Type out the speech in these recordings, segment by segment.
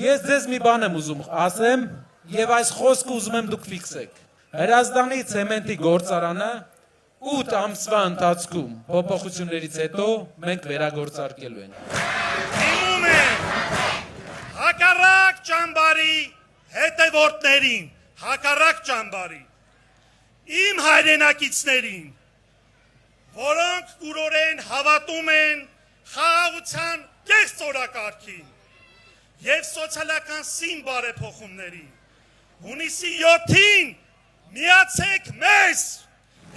Ես ձեզ մի բան եմ ուզում ասեմ եւ այս խոսքը ուզում եմ դուք ֆիքսեք։ Հրազդանի ցեմենտի գործարանը 8 ամսվա ընթացքում փոփոխություններից հետո մենք վերագործարկելու ենք։ Իմում եմ հակառակ ճամբարի հետևորդներին, հակառակ ճամբարի իմ հայրենակիցներին, որոնք կուրորեն հավատում են խաղաղության կեղծ օրակարգին եւ սոցիալական սին բարեփոխումներին, հունիսի 7-ին միացեք մեզ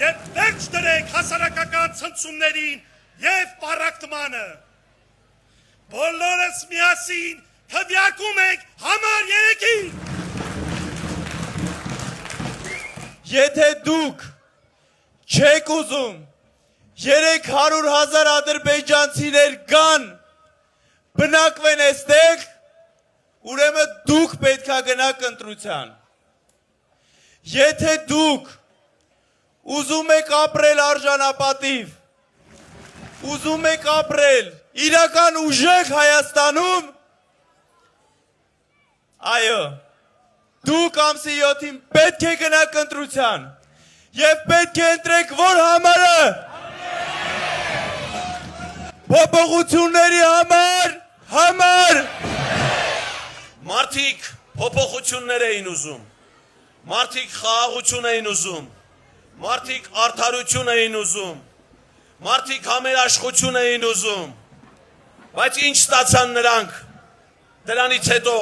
եւ վերջ դրեք հասարակական ցնցումներին եւ պառակտմանը։ Բոլորս միասին քվեարկում ենք համար 3-ին։ Եթե դուք չեք ուզում 300,000 ադրբեջանցիներ գան բնակվեն այստեղ, ուրեմն դուք պետք է գնաք ընտրության։ Եթե դուք ուզում եք ապրել արժանապատիվ, ուզում եք ապրել իրական ուժեղ Հայաստանում, այո, դուք ամսի 7-ին պետք է գնաք ընտրության եւ պետք է ընտրեք որ համարը։ Փոփոխությունների համար։ Մարդիկ փոփոխություններ էին ուզում, մարդիկ խաղաղություն էին ուզում, մարդիկ արդարություն էին ուզում, մարդիկ համերաշխություն էին ուզում, բայց ինչ ստացան նրանք դրանից հետո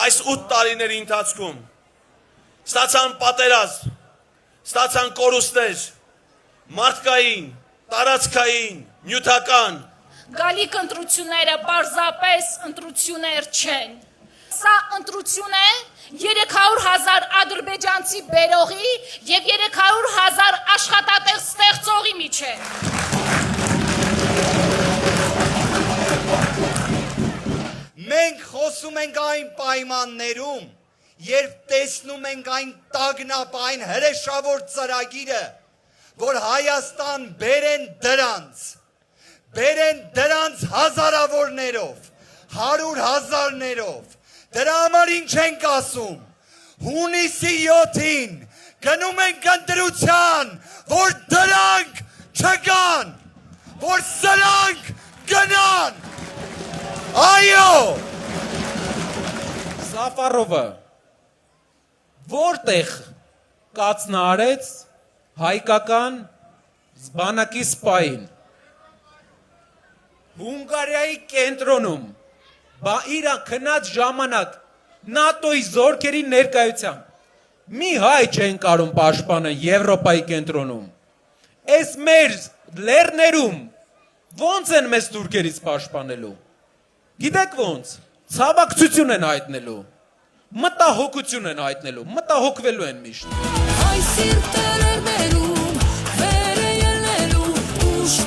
այս 8 տարիների ընթացքում, ստացան պատերազմ, ստացան կորուստներ, մարդկային, տարածքային, նյութական։ Գալիք ընտրությունները պարզապես ընտրություններ չեն։ Սա ընտրություն է 300,000 ադրբեջանցի բերողի եւ 300,000 աշխատատեղ ստեղծողի միջեւ։ Մենք խոսում ենք այն պայմաններում, երբ տեսնում ենք այն տագնապային հրեշավոր ծրագիրը, որ Հայաստան բերեն դրանց հազարավորներով, 100,000-ներով, դրա համար ինչ ենք ասում, հունիսի 7-ին գնում ենք ընտրության, որ դրանք չգան, որ սրանք գնան, այո։ Սաֆարովը որտեղ կացնարեց հայկական զբանակի սպային։ Հունգարիայի կենտրոնում, բա իրա քնած ժամանակ նատոյի զորքերի ներկայությամբ մի հայ չեն կարում պաշտպանել Եվրոպայի կենտրոնում։ Այս մեր լեռներում ոնց են մեզ թուրքերից պաշտպանելու։ Գիտեք ոնց, ցավակցություն են հայտնելու, մտահոգություն են հայտնելու, մտահոգվելու են միշտ։ Այս սիրտերերում վերը ելնելու ուշ